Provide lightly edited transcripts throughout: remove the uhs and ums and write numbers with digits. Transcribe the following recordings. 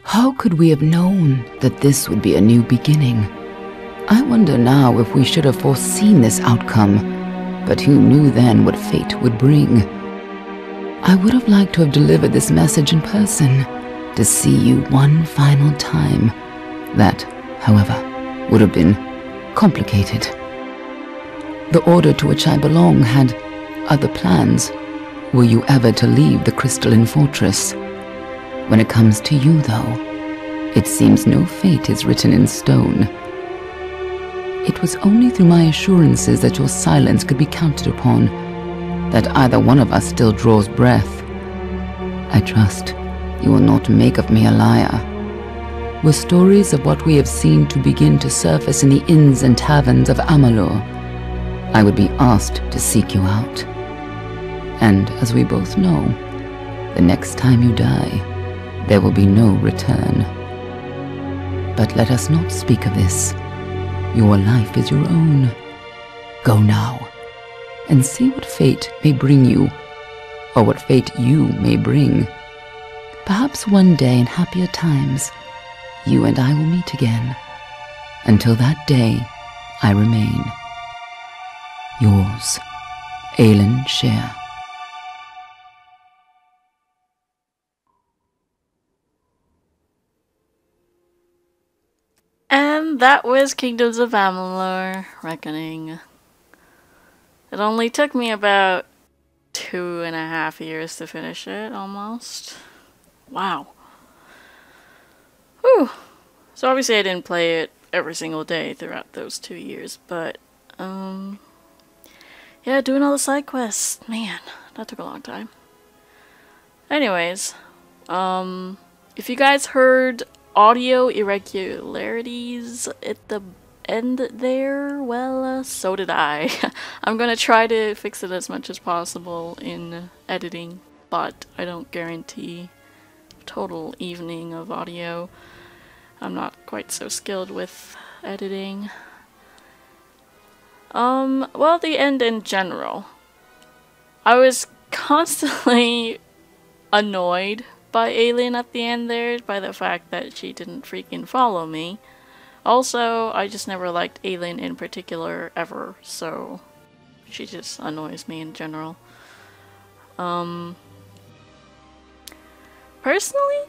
How could we have known that this would be a new beginning? I wonder now if we should have foreseen this outcome, but who knew then what fate would bring? I would have liked to have delivered this message in person, to see you one final time. That, however, would have been complicated. The order to which I belong had other plans. Were you ever to leave the crystalline fortress? When it comes to you, though, it seems no fate is written in stone. It was only through my assurances that your silence could be counted upon that either one of us still draws breath. I trust you will not make of me a liar. Were stories of what we have seen to begin to surface in the inns and taverns of Amalur, I would be asked to seek you out. And as we both know, the next time you die, there will be no return. But let us not speak of this. Your life is your own. Go now, and see what fate may bring you, or what fate you may bring. Perhaps one day in happier times, you and I will meet again. Until that day, I remain yours, Alyn Share. And that was Kingdoms of Amalur Reckoning. It only took me about 2.5 years to finish it, almost. Wow. Whew. So obviously I didn't play it every single day throughout those 2 years, but, yeah, doing all the side quests, man, that took a long time. Anyways, if you guys heard audio irregularities at the end there, well, so did I. I'm gonna try to fix it as much as possible in editing, but I don't guarantee total evening of audio. I'm not quite so skilled with editing. Well, the end in general. I was constantly annoyed by Alyn at the end there, by the fact that she didn't freaking follow me. Also, I just never liked Alyn in particular, ever, so she just annoys me in general. Personally,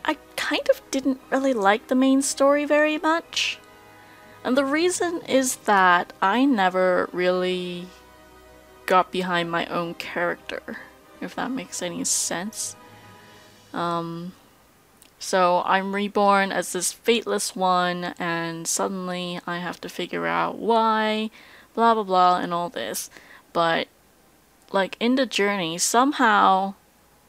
I kind of didn't really like the main story very much. And the reason is that I never really got behind my own character, if that makes any sense. So I'm reborn as this fateless one, and suddenly I have to figure out why, blah blah blah, and all this. But, like, in the journey, somehow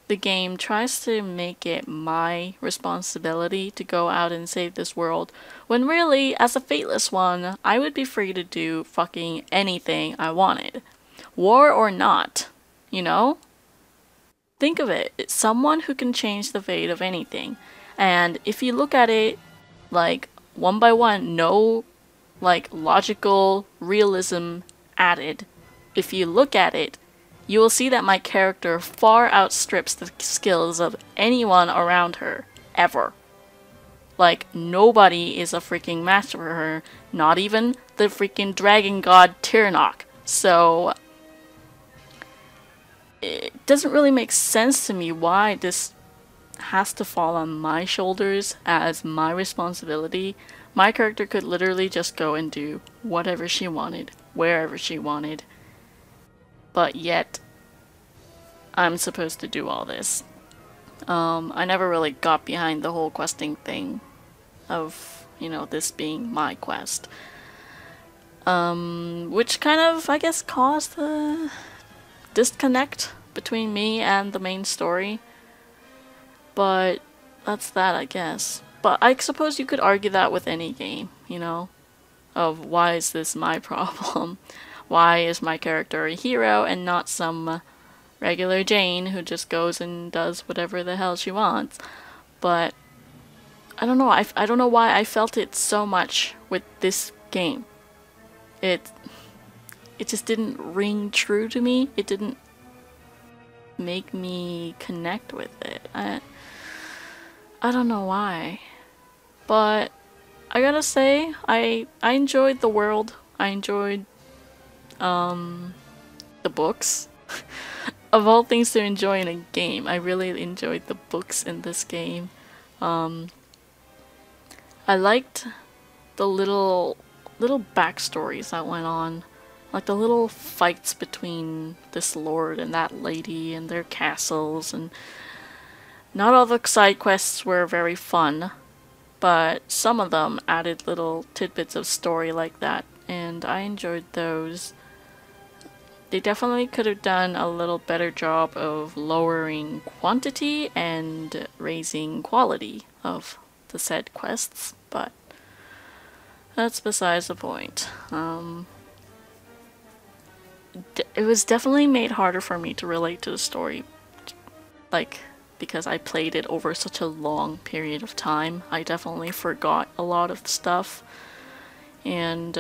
the game tries to make it my responsibility to go out and save this world, when really, as a fateless one, I would be free to do fucking anything I wanted. War or not, you know? Think of it, it's someone who can change the fate of anything. And if you look at it, like, one by one, no, like, logical realism added. If you look at it, you will see that my character far outstrips the skills of anyone around her, ever. Like, nobody is a freaking match for her, not even the freaking dragon god Tirnoch. So it doesn't really make sense to me why this has to fall on my shoulders as my responsibility. My character could literally just go and do whatever she wanted, wherever she wanted. But yet, I'm supposed to do all this. I never really got behind the whole questing thing of, you know, this being my quest. Which kind of, I guess, caused the disconnect between me and the main story. But that's that, I guess. But I suppose you could argue that with any game, you know? Of why is this my problem? Why is my character a hero and not some regular Jane who just goes and does whatever the hell she wants? But I don't know. I don't know why I felt it so much with this game. It just didn't ring true to me. It didn't make me connect with it. I I don't know why. But I gotta say, I enjoyed the world. I enjoyed the books. Of all things to enjoy in a game, I really enjoyed the books in this game. I liked the little backstories that went on, like the little fights between this lord and that lady and their castles, and not all the side quests were very fun, but some of them added little tidbits of story like that, and I enjoyed those. They definitely could have done a little better job of lowering quantity and raising quality of the said quests, but that's besides the point. It was definitely made harder for me to relate to the story, like, because I played it over such a long period of time. I definitely forgot a lot of stuff, and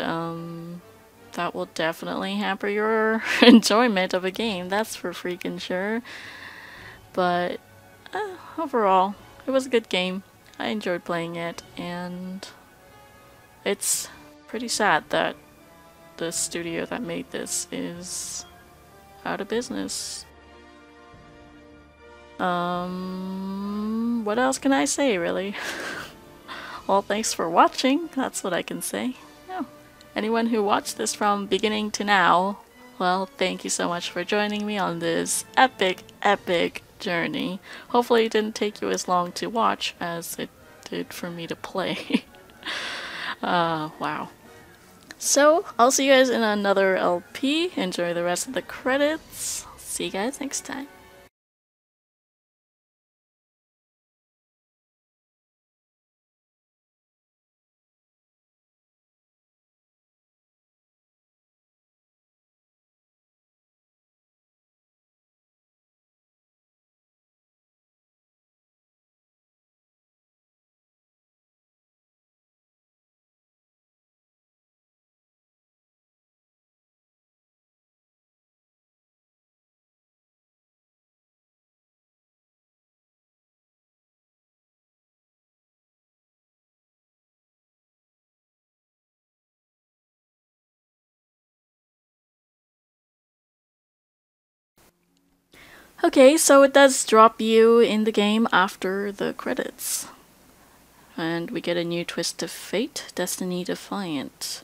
that will definitely hamper your enjoyment of a game, that's for freaking sure. But overall, it was a good game. I enjoyed playing it, and it's pretty sad that the studio that made this is out of business. What else can I say, really? Well, thanks for watching, that's what I can say. Yeah. Anyone who watched this from beginning to now, well, thank you so much for joining me on this epic journey. Hopefully it didn't take you as long to watch as it did for me to play. Wow. So, I'll see you guys in another LP. Enjoy the rest of the credits. See you guys next time. Okay, so it does drop you in the game after the credits. And we get a new twist of fate, Destiny Defiant.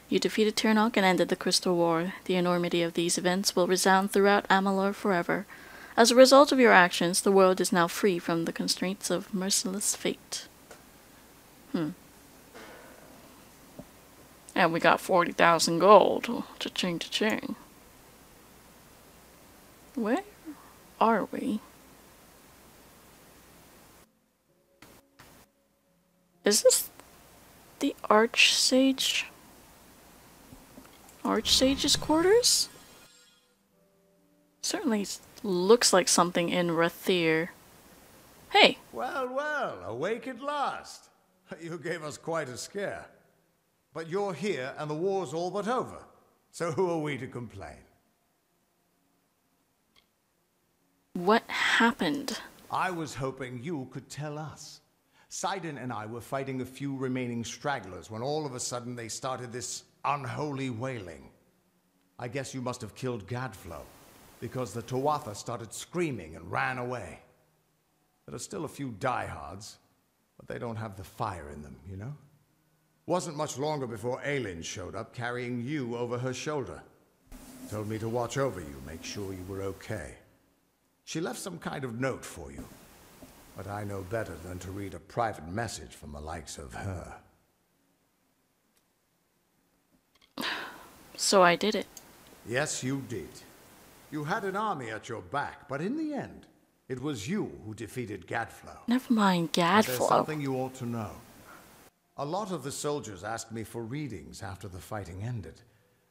You defeated Tirnoch and ended the Crystal War. The enormity of these events will resound throughout Amalur forever. As a result of your actions, the world is now free from the constraints of merciless fate. And we got 40,000 gold. Cha-ching, cha-ching. Where are we? Is this the Archsage's quarters? Certainly looks like something in Rathir. Hey! Well, well, awake at last. You gave us quite a scare. But you're here and the war's all but over. So who are we to complain? What happened? I was hoping you could tell us. Sidon and I were fighting a few remaining stragglers when all of a sudden they started this unholy wailing. I guess you must have killed Gadflow, because the Tuatha started screaming and ran away. There are still a few diehards, but they don't have the fire in them, you know? Wasn't much longer before Alyn showed up carrying you over her shoulder. Told me to watch over you, make sure you were okay. She left some kind of note for you, but I know better than to read a private message from the likes of her. So I did it. Yes, you did. You had an army at your back, but in the end, it was you who defeated Gadflow. Never mind But there's Gadflow. something you ought to know. A lot of the soldiers asked me for readings after the fighting ended.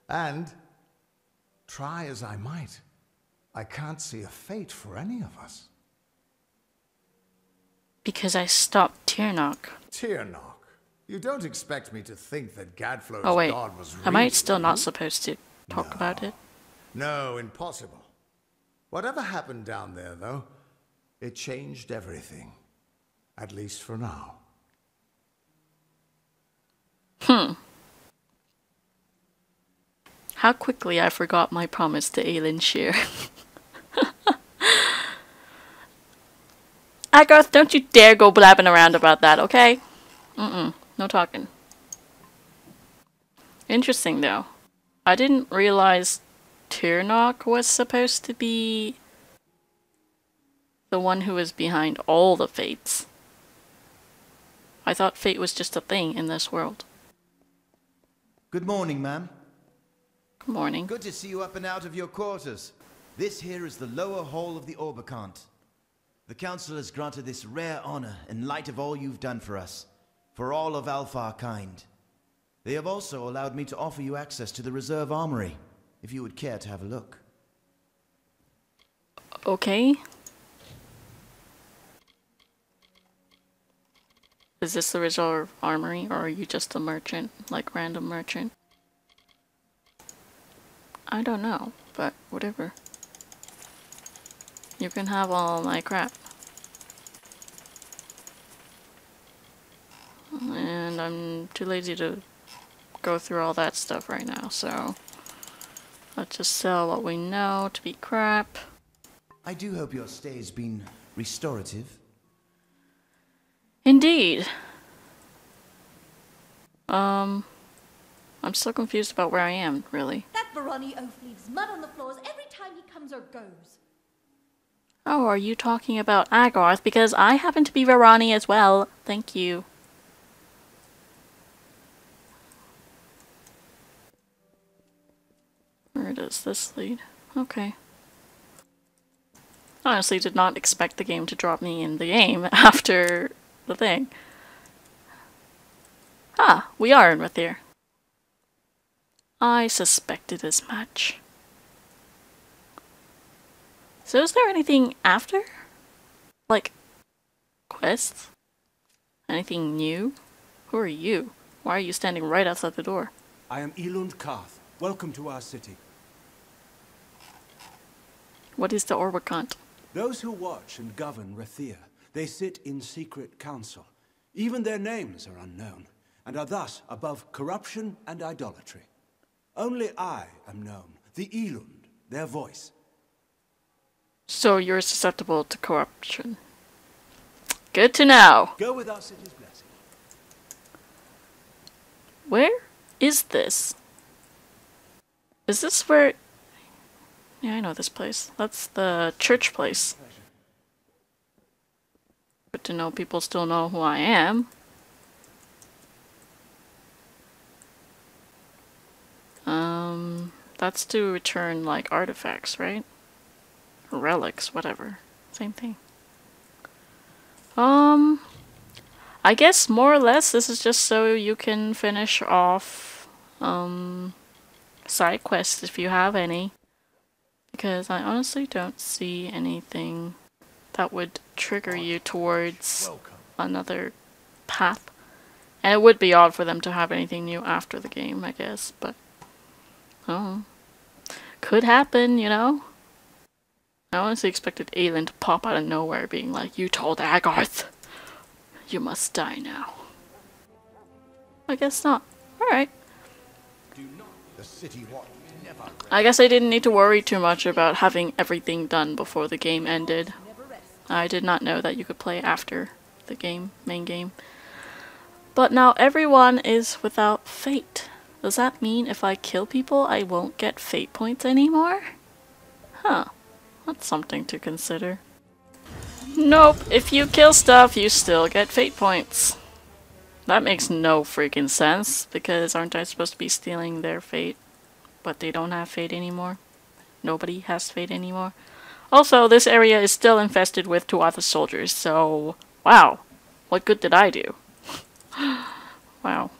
And, try as I might, I can't see a fate for any of us. Because I stopped Tirnoch. Tirnoch, you don't expect me to think that Gadflow's Oh wait, god was am I real, still do not you? supposed to talk about it? No, impossible. Whatever happened down there, though, it changed everything. At least for now. How quickly I forgot my promise to Alyn Shear. Agarth, don't you dare go blabbing around about that, okay? No talking. Interesting though. I didn't realize Tirnoch was supposed to be the one who was behind all the fates. I thought fate was just a thing in this world. Good morning, ma'am. Good morning. Good to see you up and out of your quarters. This here is the lower hall of the Orbicant. The council has granted this rare honor in light of all you've done for us, for all of Alfar kind. They have also allowed me to offer you access to the reserve armory, if you would care to have a look. Okay. Is this the reserve armory, or are you just a merchant, like random merchant? I don't know, but whatever. You can have all my crap. And I'm too lazy to go through all that stuff right now, so let's just sell what we know to be crap. I do hope your stay has been restorative. Indeed. I'm still confused about where I am, really. That Varani oaf leaves mud on the floors every time he comes or goes. Oh, are you talking about Agarth? Because I happen to be Varani as well. Thank you. Where does this lead? Okay. Honestly, did not expect the game to drop me in the game after the thing. Ah, we are in Rathir. I suspected as much. So is there anything after? Like, quests? Anything new? Who are you? Why are you standing right outside the door? I am Elund Karth. Welcome to our city. What is the Orbicant? Those who watch and govern Rathir, they sit in secret council. Even their names are unknown, and are thus above corruption and idolatry. Only I am known, the Elund, their voice. So you're susceptible to corruption. Good to know. Go with our city's blessing. Where is this? Is this where... Yeah, I know this place. That's the church place. Good to know people still know who I am. That's to return, like, artifacts, right? Relics, whatever. Same thing. I guess more or less this is just so you can finish off, side quests if you have any. Because I honestly don't see anything that would trigger you towards another path. And it would be odd for them to have anything new after the game, I guess, but... Oh. Could happen, you know? I honestly expected Alyn to pop out of nowhere being like, you told Agarth! You must die now. I guess not. Alright. I guess I didn't need to worry too much about having everything done before the game ended. I did not know that you could play after the game, main game. But now everyone is without fate. Does that mean if I kill people I won't get fate points anymore? Huh. That's something to consider. Nope, if you kill stuff you still get fate points. That makes no freaking sense, because aren't I supposed to be stealing their fate? But they don't have fate anymore. Nobody has fate anymore. Also, this area is still infested with Tuatha soldiers, so... Wow. What good did I do? Wow.